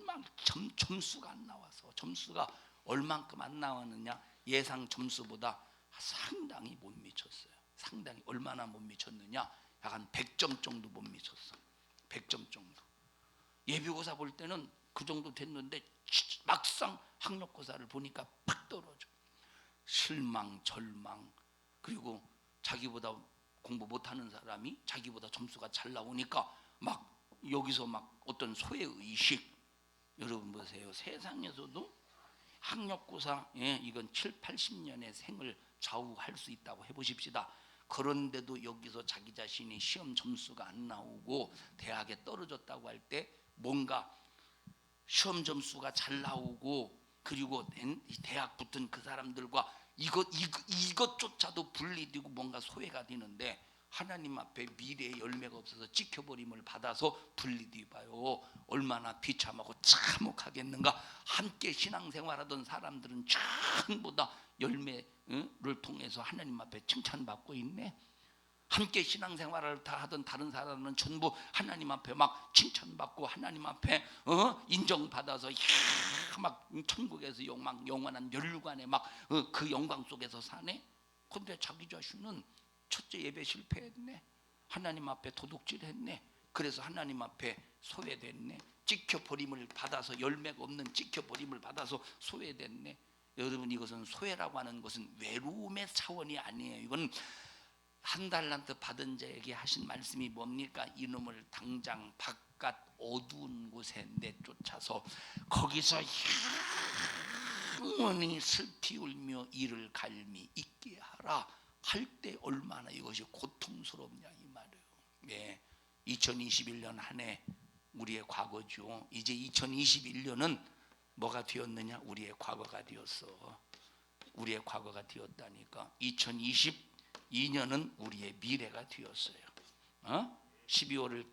막 점수가 안 나와서, 점수가 얼만큼 안 나왔느냐, 예상 점수보다 상당히 못 미쳤어요. 상당히. 얼마나 못 미쳤느냐, 약간 100점 정도 못 미쳤어. 100점 정도. 예비고사 볼 때는 그 정도 됐는데 막상 학력고사를 보니까 팍 떨어져. 실망, 절망. 그리고 자기보다 공부 못하는 사람이 자기보다 점수가 잘 나오니까 막 여기서 막 어떤 소외의식. 여러분 보세요. 세상에서도 학력고사, 이건 7, 80년의 생을 좌우할 수 있다고 해보십시다. 그런데도 여기서 자기 자신이 시험 점수가 안 나오고 대학에 떨어졌다고 할 때 뭔가 시험 점수가 잘 나오고 그리고 대학 붙은 그 사람들과 이것조차도 분리되고 뭔가 소외가 되는데 하나님 앞에 미래의 열매가 없어서 찍혀버림을 받아서 분리돼 봐요. 얼마나 비참하고 참혹하겠는가. 함께 신앙생활하던 사람들은 전부 다 열매를 통해서 하나님 앞에 칭찬받고 있네. 함께 신앙생활을 다 하던 다른 사람은 전부 하나님 앞에 막 칭찬받고 하나님 앞에 인정받아서 막 천국에서 영원한 멸류관에 막 그 영광 속에서 사네. 그런데 자기 자신은 첫째 예배 실패했네. 하나님 앞에 도둑질했네. 그래서 하나님 앞에 소외됐네. 찍혀버림을 받아서 열매가 없는 찍혀버림을 받아서 소외됐네. 여러분 이것은 소외라고 하는 것은 외로움의 차원이 아니에요. 이건 한 달란트 받은 자에게 하신 말씀이 뭡니까? 이놈을 당장 바깥 어두운 곳에 내쫓아서 거기서 영원히 슬피 울며 이를 갈미 있게 하라 할 때 얼마나 이것이 고통스럽냐 이 말이에요. 네, 2021년 한 해 우리의 과거죠. 이제 2021년은 뭐가 되었느냐? 우리의 과거가 되었어. 우리의 과거가 되었다니까. 2022년은 우리의 미래가 되었어요. 12월을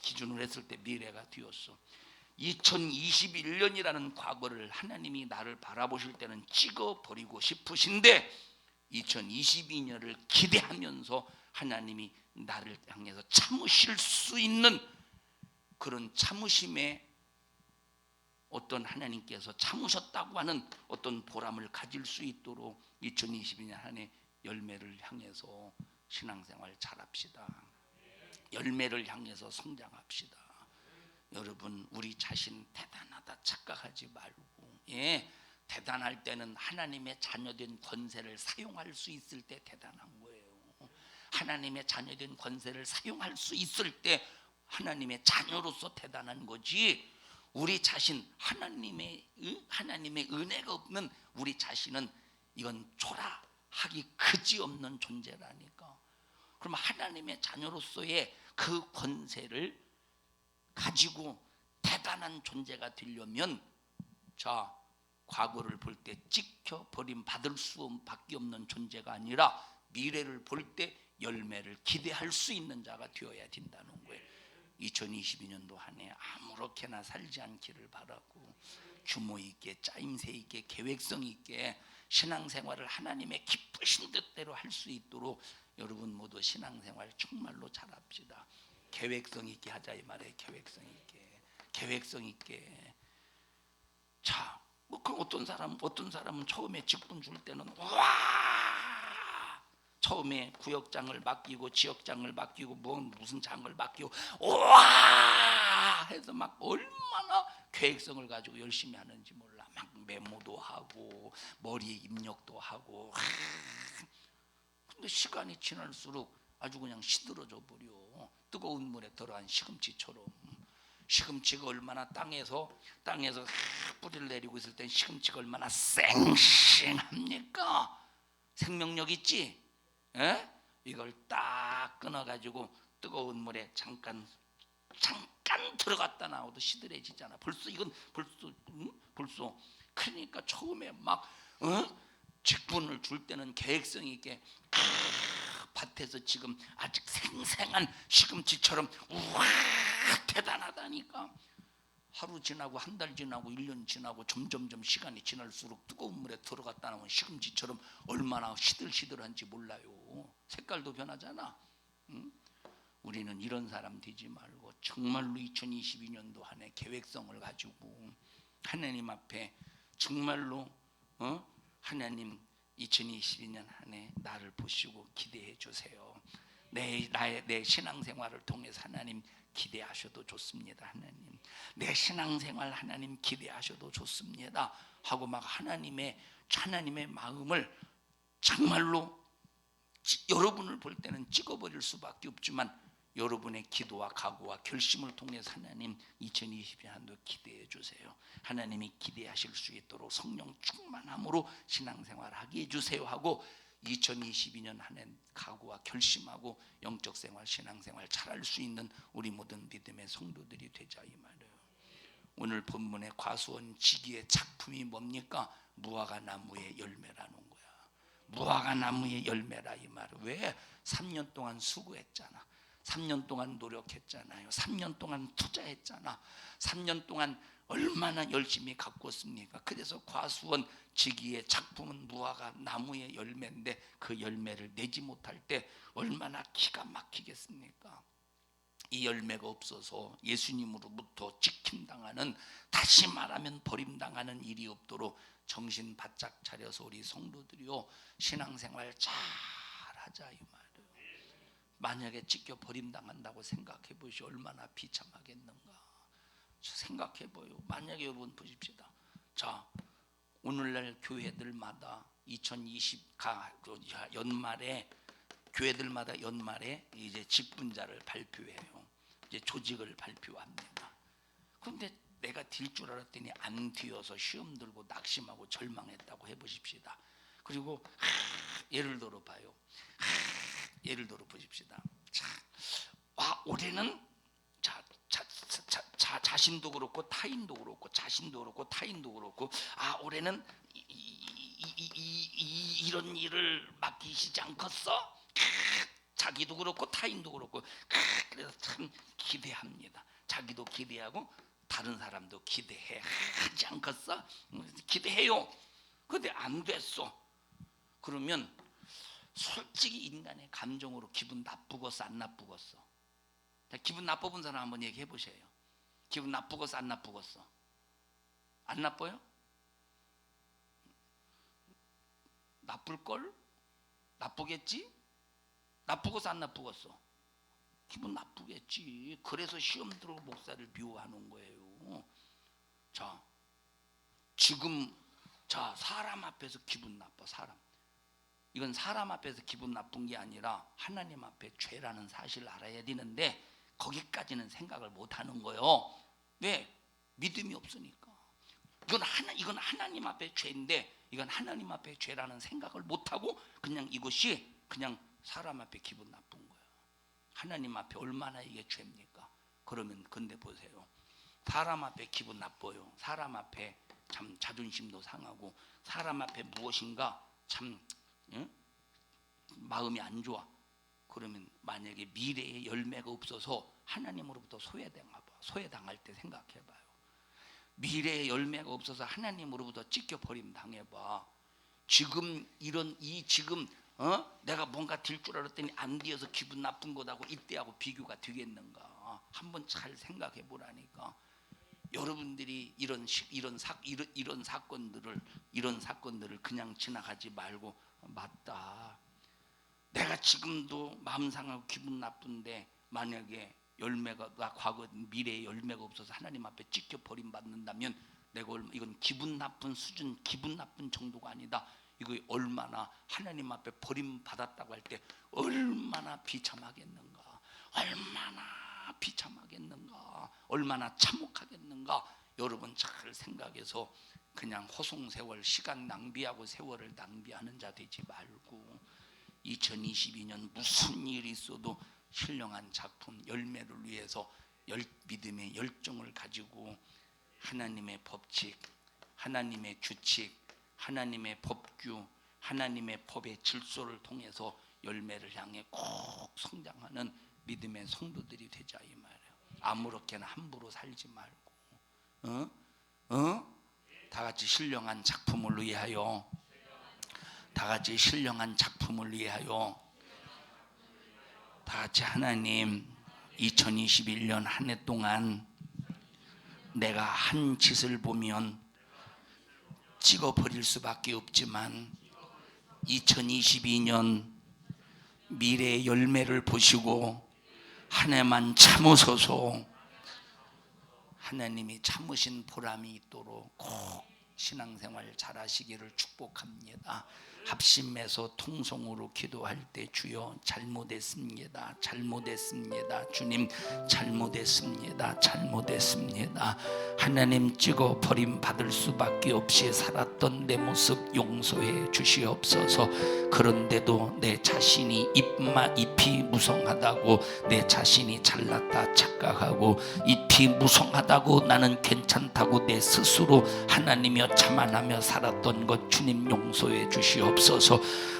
기준으로 했을 때 미래가 되었어. 2021년이라는 과거를 하나님이 나를 바라보실 때는 찍어버리고 싶으신데 2022년을 기대하면서 하나님이 나를 향해서 참으실 수 있는 그런 참으심에 어떤 하나님께서 참으셨다고 하는 어떤 보람을 가질 수 있도록 2022년 한 해 열매를 향해서 신앙생활 잘합시다. 열매를 향해서 성장합시다. 여러분 우리 자신 대단하다 착각하지 말고 대단할 때는 하나님의 자녀된 권세를 사용할 수 있을 때 대단한 거예요. 하나님의 자녀된 권세를 사용할 수 있을 때 하나님의 자녀로서 대단한 거지. 우리 자신 하나님의 은혜가 없는 우리 자신은 이건 초라하기 그지없는 존재라니까. 그럼 하나님의 자녀로서의 그 권세를 가지고 대단한 존재가 되려면 자 과거를 볼 때 찍혀 버림 받을 수밖에 없는 존재가 아니라 미래를 볼 때 열매를 기대할 수 있는 자가 되어야 된다는 거예요. 2022년도 한 해 아무렇게나 살지 않기를 바라고 규모 있게 짜임새 있게 계획성 있게 신앙생활을 하나님의 기쁘신 뜻대로 할 수 있도록 여러분 모두 신앙생활 정말로 잘합시다. 계획성 있게 하자 이 말이에요. 계획성 있게. 자, 뭐 그 어떤 사람은 처음에 직분 줄 때는 와 처음에 구역장을 맡기고 지역장을 맡기고 무슨 장을 맡기고 와 해서 막 얼마나 계획성을 가지고 열심히 하는지 몰라. 막 메모도 하고 머리에 입력도 하고. 근데 시간이 지날수록 아주 그냥 시들어져 버려. 뜨거운 물에 들어간 시금치처럼. 시금치가 얼마나 땅에서 뿌리를 내리고 있을 땐 시금치가 얼마나 쌩쌩합니까? 생명력 있지? 이걸 딱 끊어가지고 뜨거운 물에 잠깐 들어갔다 나와도 시들해지잖아. 벌써 그러니까 처음에 막 직분을 줄 때는 계획성 있게 밭에서 지금 아직 생생한 시금치처럼 우와 대단하다니까. 하루 지나고 한 달 지나고 1년 지나고 점점점 시간이 지날수록 뜨거운 물에 들어갔다 나온 시금치처럼 얼마나 시들시들한지 몰라요. 색깔도 변하잖아. 우리는 이런 사람 되지 말고 정말로 2022년도 한 해 계획성을 가지고 하나님 앞에 정말로 하나님 2022년 한 해 나를 보시고 기대해 주세요. 내 신앙생활을 통해서 하나님 기대하셔도 좋습니다. 하나님 내 신앙생활 하나님 기대하셔도 좋습니다 하고 막 하나님의 마음을 정말로 여러분을 볼 때는 찍어버릴 수밖에 없지만 여러분의 기도와 각오와 결심을 통해서 하나님 2022년도 기대해 주세요. 하나님이 기대하실 수 있도록 성령 충만함으로 신앙생활하게 해주세요 하고 2022년 한 해 각오와 결심하고 영적 생활 신앙생활 잘할 수 있는 우리 모든 믿음의 성도들이 되자 이 말이에요. 오늘 본문의 과수원 지기의 작품이 뭡니까? 무화과 나무의 열매라는 거야. 무화과 나무의 열매라 이 말은 왜? 3년 동안 수고했잖아. 3년 동안 노력했잖아요. 3년 동안 투자했잖아. 3년 동안 얼마나 열심히 가꿨습니까? 그래서 과수원 지기의 작품은 무화과 나무의 열매인데 그 열매를 내지 못할 때 얼마나 기가 막히겠습니까? 이 열매가 없어서 예수님으로부터 지킴당하는, 다시 말하면 버림당하는 일이 없도록 정신 바짝 차려서 우리 성도들이요 신앙생활 잘하자 이 말이에요. 만약에 찢겨 버림당한다고 생각해 보시오. 얼마나 비참하겠는가 생각해 보요. 만약에 여러분 보십시다. 자, 오늘날 교회들마다 2020 연말에 교회들마다 연말에 이제 직분자를 발표해요. 이제 조직을 발표합니다. 그런데 내가 딜 줄 알았더니 안 뒤어서 시험 들고 낙심하고 절망했다고 해보십시다. 그리고 예를 들어 봐요. 예를 들어 보십시다. 자, 올해는 자신도 그렇고 타인도 그렇고 자신도 그렇고 타인도 그렇고 올해는 이런 일을 맡기시지 않겠어? 자기도 그렇고 타인도 그렇고 그래서 참 기대합니다. 자기도 기대하고 다른 사람도 기대해 하지 않겠어? 기대해요. 근데 안 됐어. 그러면 솔직히 인간의 감정으로 기분 나쁘겠어 안 나쁘겠어? 기분 나빠본 사람 한번 얘기해 보세요. 기분 나쁘겠어 안 나쁘겠어? 안 나빠요? 나쁠걸? 나쁘겠지? 나쁘겠어 안 나쁘겠어? 기분 나쁘겠지. 그래서 시험 들어 목사를 미워하는 거예요. 자, 지금 사람 앞에서 기분 나빠. 이건 사람 앞에서 기분 나쁜 게 아니라 하나님 앞에 죄라는 사실을 알아야 되는데 거기까지는 생각을 못 하는 거예요. 왜? 믿음이 없으니까. 이건 하나님 앞에 죄인데 이건 하나님 앞에 죄라는 생각을 못 하고 그냥 이것이 그냥 사람 앞에 기분 나쁜 거예요. 하나님 앞에 얼마나 이게 죄입니까? 그러면 근데 보세요. 사람 앞에 기분 나빠요. 사람 앞에 참 자존심도 상하고 사람 앞에 무엇인가 참 마음이 안 좋아. 그러면 만약에 미래의 열매가 없어서 하나님으로부터 소외당할 때 생각해봐요. 미래의 열매가 없어서 하나님으로부터 찢겨버림 당해봐. 지금 내가 뭔가 될 줄 알았더니 안 되어서 기분 나쁜 것하고 이때하고 비교가 되겠는가? 한번 잘 생각해 보라니까. 여러분들이 이런 사건들을 그냥 지나가지 말고 맞다. 내가 지금도 마음 상하고 기분 나쁜데 만약에 나 과거 미래의 열매가 없어서 하나님 앞에 찢겨 버림 받는다면 내가 이건 기분 나쁜 수준, 기분 나쁜 정도가 아니다. 이거 얼마나 하나님 앞에 버림 받았다고 할 때 얼마나 비참하겠는가? 얼마나 참혹하겠는가? 여러분 잘 생각해서 그냥 허송세월 시간 낭비하고 세월을 낭비하는 자 되지 말고 2022년 무슨 일이 있어도 신령한 작품 열매를 위해서 믿음의 열정을 가지고 하나님의 법칙, 하나님의 규칙, 하나님의 법규, 하나님의 법의 질서를 통해서 열매를 향해 꼭 성장하는 믿음의 성도들이 되자 이 말이에요. 아무렇게나 함부로 살지 말고 다 같이 신령한 작품을 위하여 다 같이 신령한 작품을 위하여 다 같이 하나님 2021년 한 해 동안 내가 한 짓을 보면 찍어버릴 수밖에 없지만 2022년 미래의 열매를 보시고 한 해만 참으소서. 하나님이 참으신 보람이 있도록 꼭 신앙생활 잘하시기를 축복합니다. 합심해서 통성으로 기도할 때 주여 잘못했습니다. 잘못했습니다. 주님 잘못했습니다. 잘못했습니다. 하나님 찍어 버림받을 수밖에 없이 살았던 내 모습 용서해 주시옵소서. 그런데도 내 자신이 잎이 무성하다고, 내 자신이 잘났다 착각하고, 잎이 무성하다고 나는 괜찮다고 내 스스로 하나님이여 자만하며 살았던 것 주님 용서해 주시옵소서.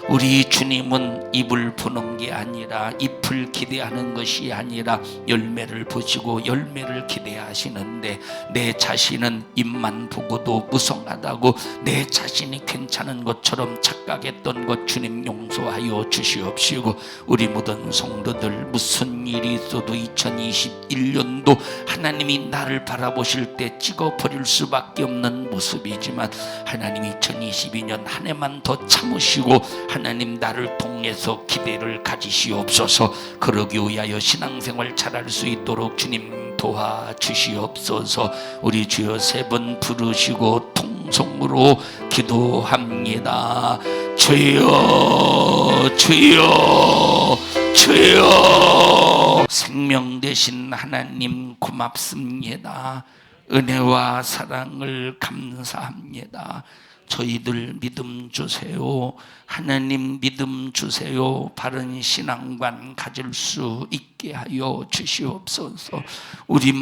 우리 주님은 잎을 보는 게 아니라, 잎을 기대하는 것이 아니라 열매를 보시고 열매를 기대하시는데, 내 자신은 잎만 보고도 무성하다고 내 자신이 괜찮은 것처럼 착각했던 것 주님 용서하여 주시옵시고, 우리 모든 성도들 무슨 일이 있어도 2021년도 하나님이 나를 바라보실 때 찍어버릴 수밖에 없는 모습이지만, 하나님 2022년 한 해만 더 참으시고 하나님 나를 통해서 기대를 가지시옵소서. 그러기 위하여 신앙생활 잘할 수 있도록 주님 도와주시옵소서. 우리 주여 세 번 부르시고 통성으로 기도합니다. 주여 주여 주여. 생명 되신 하나님 고맙습니다. 은혜와 사랑을 감사합니다. 저희들 믿음 주세요. 하나님 믿음 주세요. 바른 신앙관 가질 수 있게 하여 주시옵소서. 우리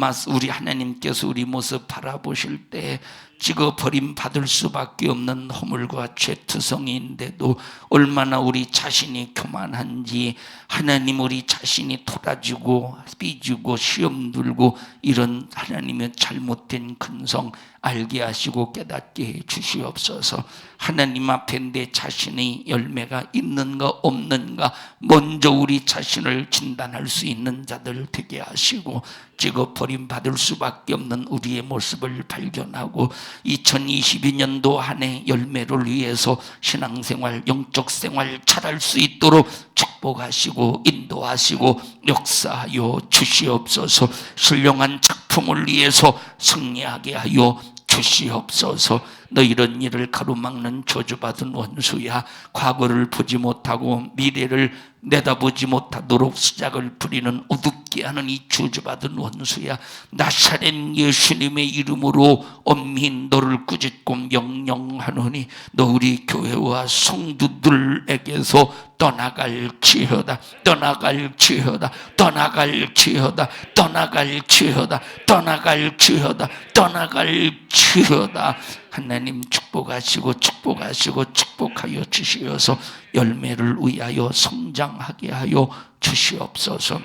하나님께서 우리 모습 바라보실 때 찍어 버림받을 수밖에 없는 허물과 죄투성이인데도 얼마나 우리 자신이 교만한지, 하나님 우리 자신이 토라지고 삐지고 시험 들고 이런 하나님의 잘못된 근성 알게 하시고 깨닫게 해 주시옵소서. 하나님 앞에 내 자신의 열매가 있는가 없는가 먼저 우리 자신을 진단할 수 있는 자들 되게 하시고, 찍어 버림받을 수밖에 없는 우리의 모습을 발견하고 2022년도 한 해 열매를 위해서 신앙생활 영적 생활 잘할 수 있도록 축복하시고 인도하시고 역사하여 주시옵소서. 신령한 작품을 위해서 승리하게 하여 주시옵소서. 너 이런 일을 가로막는 저주받은 원수야. 과거를 보지 못하고 미래를 내다보지 못하도록 수작을 부리는 어둡게 하는 이 저주받은 원수야. 나사렛 예수님의 이름으로 엄히 너를 꾸짖고 명령하노니 너 우리 교회와 성도들에게서 떠나갈지어다. 떠나갈지어다. 떠나갈지어다. 떠나갈지어다. 떠나갈지어다. 떠나갈지어다. 하나님 축복하시고 축복하시고 축복하여 주시어서 열매를 위하여 성장하게 하여 주시옵소서.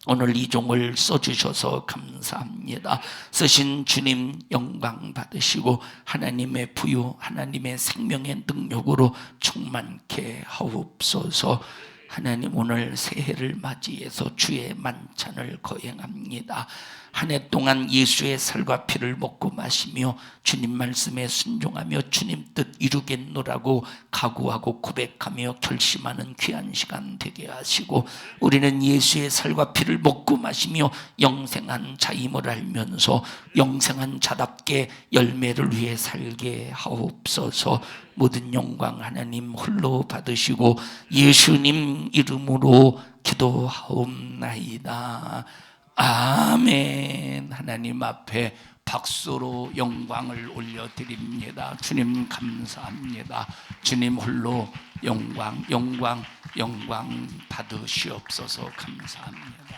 오늘 이 종을 써주셔서 감사합니다. 쓰신 주님 영광 받으시고 하나님의 부유, 하나님의 생명의 능력으로 충만케 하옵소서. 하나님 오늘 새해를 맞이해서 주의 만찬을 거행합니다. 한 해 동안 예수의 살과 피를 먹고 마시며 주님 말씀에 순종하며 주님 뜻 이루겠노라고 각오하고 고백하며 결심하는 귀한 시간 되게 하시고, 우리는 예수의 살과 피를 먹고 마시며 영생한 자임을 알면서 영생한 자답게 열매를 위해 살게 하옵소서. 모든 영광 하나님 홀로 받으시고 예수님 이름으로 기도하옵나이다. 아멘. 하나님 앞에 박수로 영광을 올려드립니다. 주님 감사합니다. 주님 홀로 영광 받으시옵소서. 감사합니다.